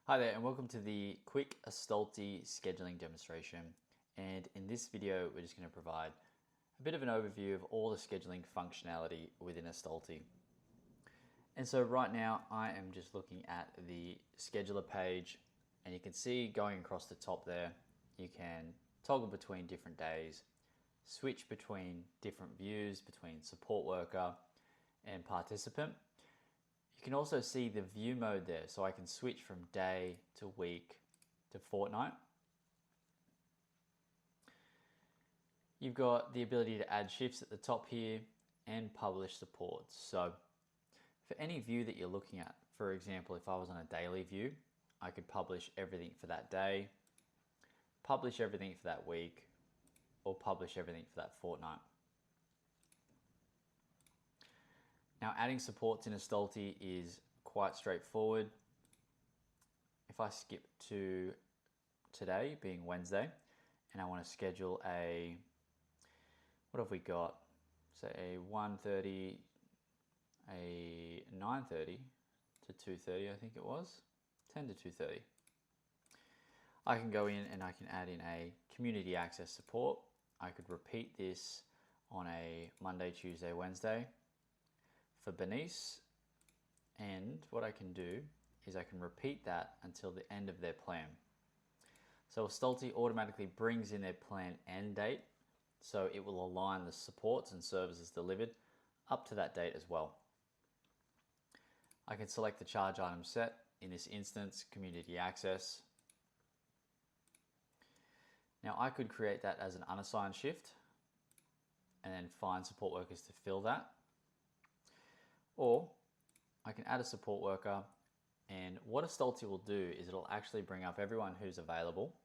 Hi there and welcome to the quick Astalty scheduling demonstration. And in this video, we're just going to provide a bit of an overview of all the scheduling functionality within Astalty. And so right now I am just looking at the scheduler page, and you can see going across the top there, you can toggle between different days, switch between different views, between support worker and participant. You can also see the view mode there, so I can switch from day to week to fortnight. You've got the ability to add shifts at the top here and publish supports. So for any view that you're looking at, for example, if I was on a daily view, I could publish everything for that day, publish everything for that week, or publish everything for that fortnight. Now, adding supports in Astalty is quite straightforward. If I skip to today, being Wednesday, and I want to schedule a, what have we got? Say a 1:30, a 9:30 to 2:30, I think it was, 10 to 2:30. I can go in and I can add in a community access support. I could repeat this on a Monday, Tuesday, Wednesday for Bernice, and what I can do is I can repeat that until the end of their plan. So Astalty automatically brings in their plan end date, so it will align the supports and services delivered up to that date as well. I can select the charge item set, in this instance community access. Now I could create that as an unassigned shift and then find support workers to fill that. Or I can add a support worker, and what Astalty will do is it'll actually bring up everyone who's available.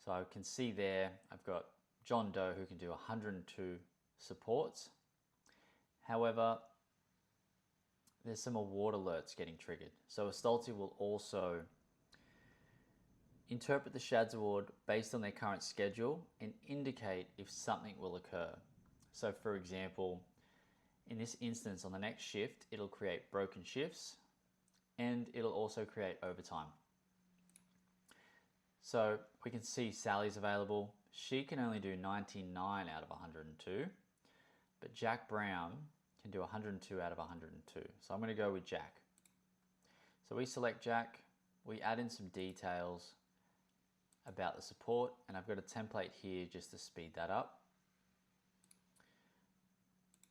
So I can see there I've got John Doe who can do 102 supports. However, there's some award alerts getting triggered. So Astalty will also interpret the SHADS award based on their current schedule and indicate if something will occur. So for example, in this instance, on the next shift, it'll create broken shifts and it'll also create overtime. So we can see Sally's available. She can only do 99 out of 102, but Jack Brown can do 102 out of 102. So I'm going to go with Jack. So we select Jack, we add in some details about the support, and I've got a template here just to speed that up.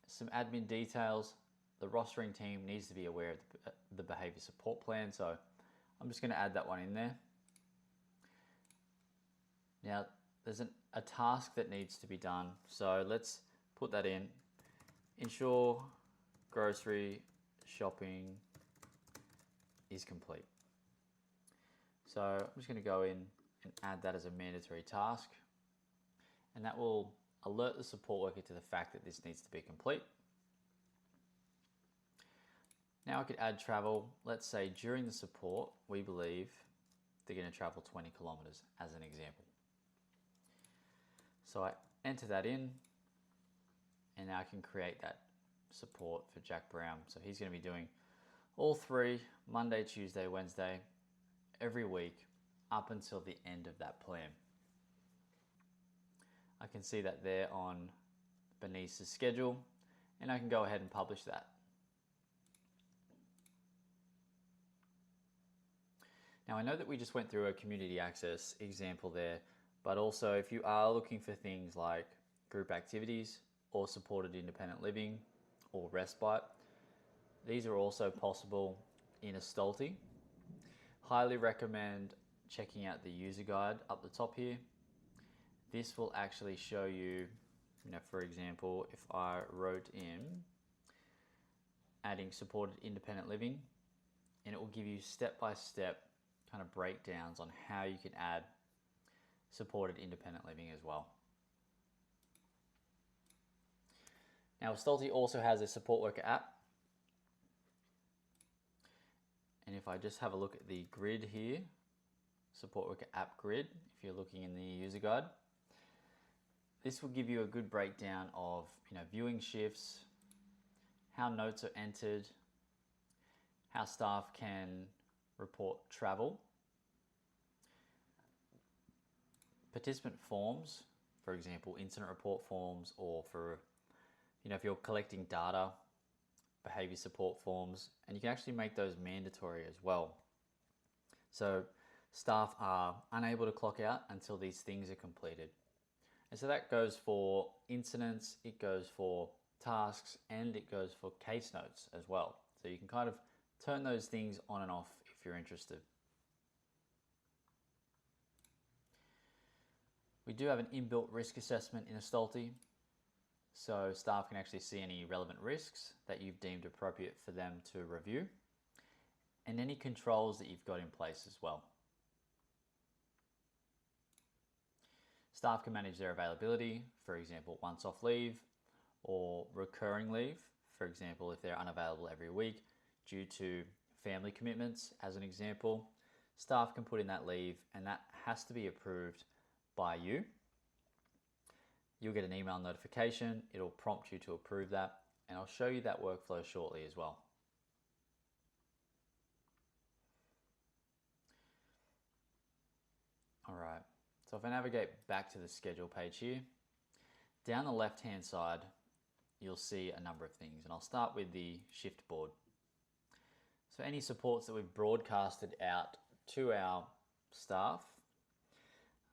Some admin details. The rostering team needs to be aware of the behavior support plan, so I'm just going to add that one in there. Now there's a task that needs to be done, so let's put that in. Ensure grocery shopping is complete. So I'm just going to go in and add that as a mandatory task, and that will alert the support worker to the fact that this needs to be complete. Now I could add travel. Let's say during the support, we believe they're going to travel 20 kilometers as an example. So I enter that in, and now I can create that support for Jack Brown. So he's going to be doing all three, Monday, Tuesday, Wednesday, every week up until the end of that plan. I can see that there on Bernice's schedule, and I can go ahead and publish that. Now I know that we just went through a community access example there, but also if you are looking for things like group activities or supported independent living or respite, these are also possible in Astalty. Highly recommend checking out the user guide up the top here. This will actually show you, for example, if I wrote in adding supported independent living, and it will give you step-by-step kind of breakdowns on how you can add supported independent living as well. Now, Astalty also has a support worker app. And if I just have a look at the grid here, support worker app grid, if you're looking in the user guide, this will give you a good breakdown of viewing shifts, how notes are entered, how staff can report travel. Participant forms, for example, incident report forms, or for, if you're collecting data, behavior support forms, and you can actually make those mandatory as well. So staff are unable to clock out until these things are completed. And so that goes for incidents, it goes for tasks, and it goes for case notes as well. So you can kind of turn those things on and off if you're interested. We do have an inbuilt risk assessment in Astalty, so staff can actually see any relevant risks that you've deemed appropriate for them to review, and any controls that you've got in place as well. Staff can manage their availability, for example, once off leave, or recurring leave, for example, if they're unavailable every week due to family commitments, as an example. Staff can put in that leave, and that has to be approved by you. You'll get an email notification, it'll prompt you to approve that, and I'll show you that workflow shortly as well. All right, so if I navigate back to the schedule page here, down the left hand side, you'll see a number of things, and I'll start with the shift board. So any supports that we've broadcasted out to our staff,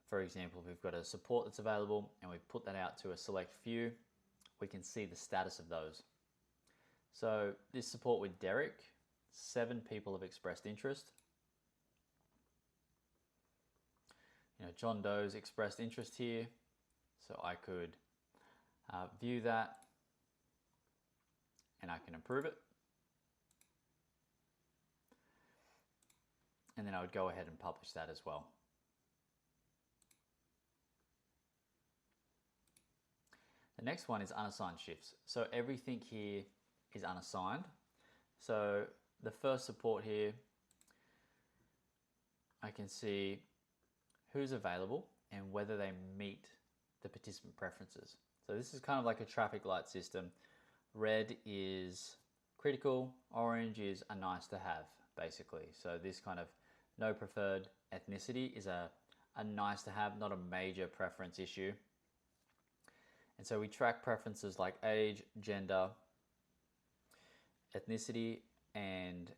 for example, if we've got a support that's available and we've put that out to a select few, we can see the status of those. So this support with Derek, 7 people have expressed interest. John Doe's expressed interest here, so I could view that and I can approve it. And then I would go ahead and publish that as well. The next one is unassigned shifts. So everything here is unassigned. So the first support here, I can see who's available and whether they meet the participant preferences. So this is kind of like a traffic light system. Red is critical, orange is a nice to have, basically. So this kind of no preferred ethnicity is a nice to have, not a major preference issue. And so we track preferences like age, gender, ethnicity, and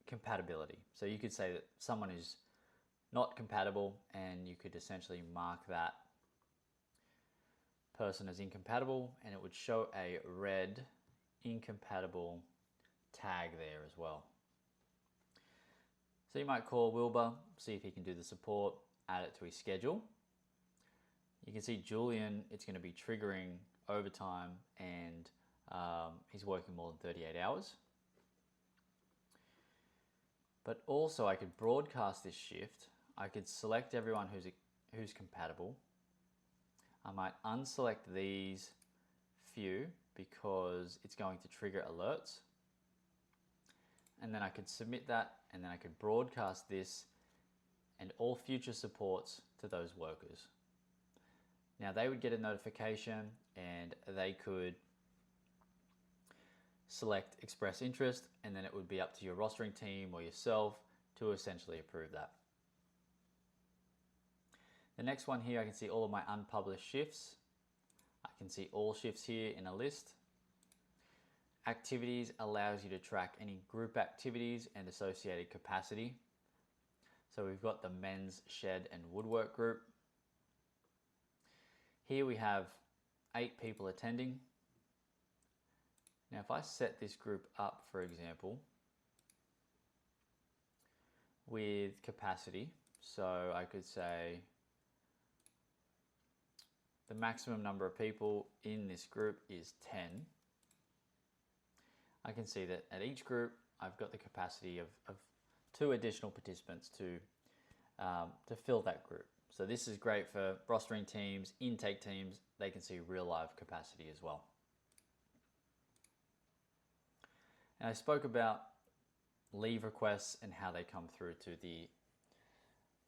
compatibility. So you could say that someone is not compatible, and you could essentially mark that person as incompatible, and it would show a red incompatible tag there as well. So you might call Wilbur, see if he can do the support, add it to his schedule. You can see Julian, it's going to be triggering overtime, and he's working more than 38 hours. But also I could broadcast this shift. I could select everyone who's compatible. I might unselect these few because it's going to trigger alerts. And then I could submit that, and then I could broadcast this and all future supports to those workers. Now they would get a notification, and they could select express interest, and then it would be up to your rostering team or yourself to essentially approve that. The next one here, I can see all of my unpublished shifts. I can see all shifts here in a list. Activities allows you to track any group activities and associated capacity. So we've got the men's shed and woodwork group. Here we have 8 people attending. Now if I set this group up, for example, with capacity, so I could say the maximum number of people in this group is 10. I can see that at each group, I've got the capacity of 2 additional participants to fill that group. So this is great for rostering teams, intake teams. They can see real live capacity as well. And I spoke about leave requests and how they come through to the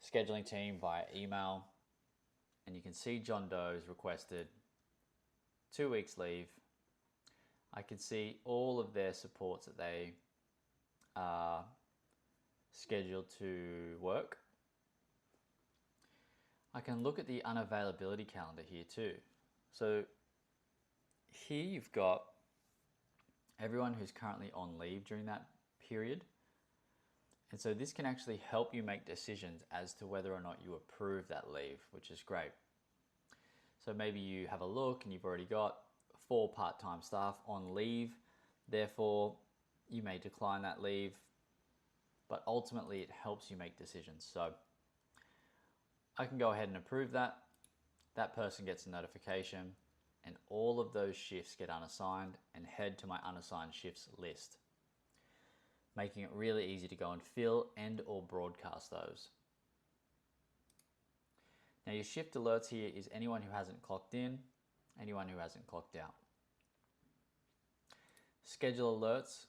scheduling team via email. And you can see John Doe's requested 2 weeks leave. I can see all of their supports that they are scheduled to work, I can look at the unavailability calendar here too. So here you've got everyone who's currently on leave during that period. And so this can actually help you make decisions as to whether or not you approve that leave, which is great. So maybe you have a look and you've already got 4 part-time staff on leave. Therefore, you may decline that leave, but ultimately it helps you make decisions. So I can go ahead and approve that. That person gets a notification and all of those shifts get unassigned and head to my unassigned shifts list, making it really easy to go and fill and or broadcast those. Now your shift alerts here is anyone who hasn't clocked in, anyone who hasn't clocked out. Schedule alerts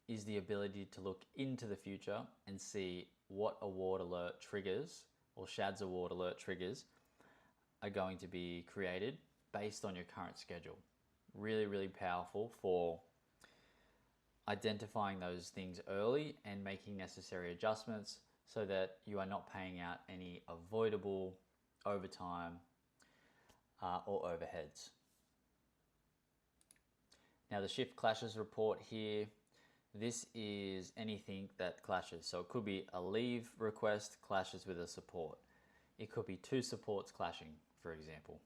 is the ability to look into the future and see what award alert triggers or SHADS award alert triggers are going to be created based on your current schedule. Really, really powerful for identifying those things early and making necessary adjustments so that you are not paying out any avoidable overtime or overheads. Now the shift clashes report here, this is anything that clashes. So it could be a leave request clashes with a support. It could be 2 supports clashing, for example.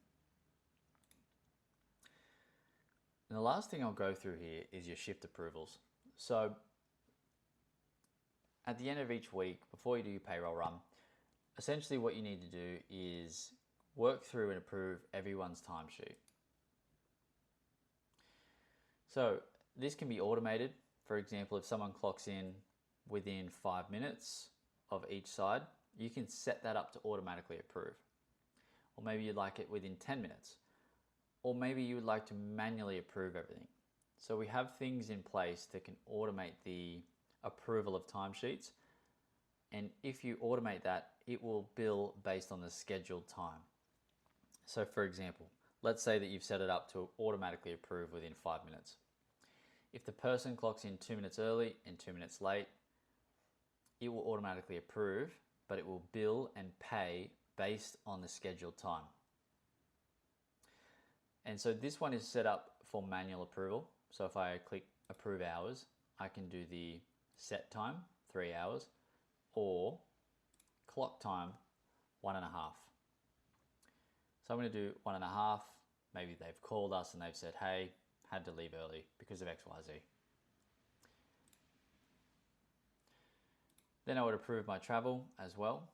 And the last thing I'll go through here is your shift approvals. So at the end of each week, before you do your payroll run, essentially what you need to do is work through and approve everyone's timesheet. So this can be automated. For example, if someone clocks in within 5 minutes of each side, you can set that up to automatically approve. Or maybe you'd like it within 10 minutes. Or maybe you would like to manually approve everything. So we have things in place that can automate the approval of timesheets. And if you automate that, it will bill based on the scheduled time. So for example, let's say that you've set it up to automatically approve within 5 minutes. If the person clocks in 2 minutes early and 2 minutes late, it will automatically approve, but it will bill and pay based on the scheduled time. And so this one is set up for manual approval. So if I click approve hours, I can do the set time, 3 hours, or clock time, 1.5. So I'm going to do 1.5. Maybe they've called us and they've said, hey, had to leave early because of XYZ. Then I would approve my travel as well.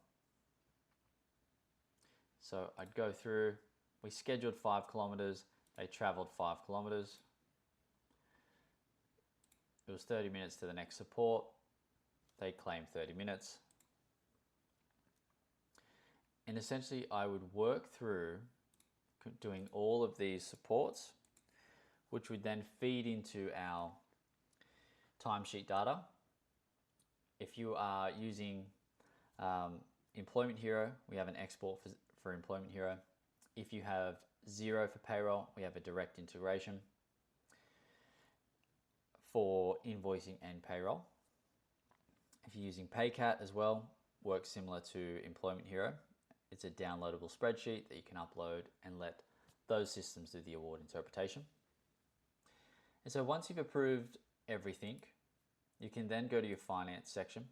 So I'd go through, we scheduled 5 kilometers, they traveled 5 kilometers. It was 30 minutes to the next support. They claimed 30 minutes. And essentially I would work through doing all of these supports, which would then feed into our timesheet data. If you are using Employment Hero, we have an export for Employment Hero. If you have Xero for payroll, we have a direct integration for invoicing and payroll. If you're using PayCat as well, works similar to Employment Hero. It's a downloadable spreadsheet that you can upload and let those systems do the award interpretation. And so once you've approved everything, you can then go to your finance section.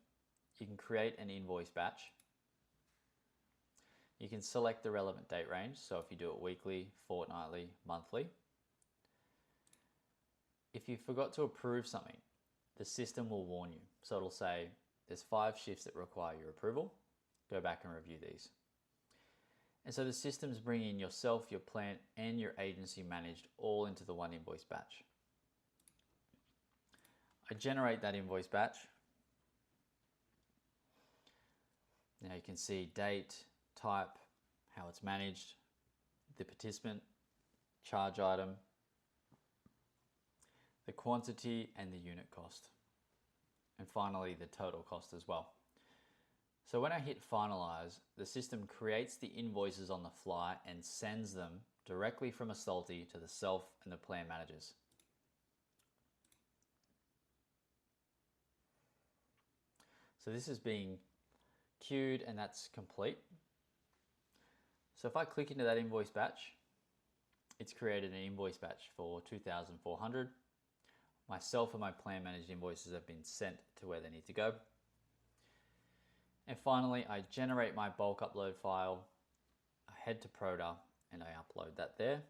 You can create an invoice batch. You can select the relevant date range. So if you do it weekly, fortnightly, monthly. If you forgot to approve something, the system will warn you. So it'll say, there's 5 shifts that require your approval. Go back and review these. And so the system's bringing yourself, your plant, and your agency managed all into the one invoice batch. I generate that invoice batch. Now you can see date, type, how it's managed, the participant, charge item, the quantity, and the unit cost. And finally, the total cost as well. So when I hit finalize, the system creates the invoices on the fly and sends them directly from Astalty to the self and the plan managers. So this is being queued and that's complete. So if I click into that invoice batch, it's created an invoice batch for 2,400. Myself and my plan managed invoices have been sent to where they need to go. And finally, I generate my bulk upload file, I head to Proda and I upload that there.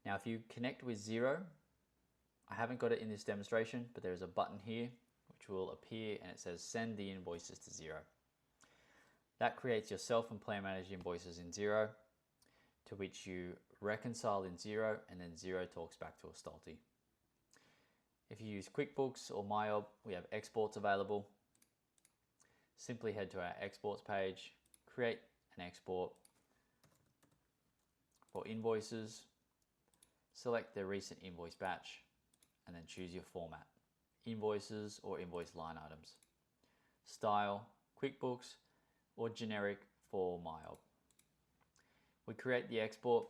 Now, if you connect with Xero, I haven't got it in this demonstration, but there is a button here which will appear and it says send the invoices to Xero. That creates your self and plan managed invoices in Xero, to which you reconcile in Xero, and then Xero talks back to Astalty. If you use QuickBooks or MyOb, we have exports available. Simply head to our exports page, create an export for invoices, select the recent invoice batch, and then choose your format, invoices or invoice line items, style, QuickBooks, or generic for MyOb. We create the export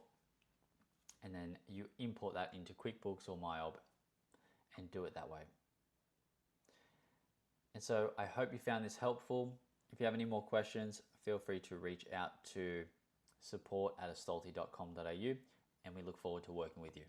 and then you import that into QuickBooks or MyOb and do it that way. And so I hope you found this helpful. If you have any more questions, feel free to reach out to support@astalty.com.au and we look forward to working with you.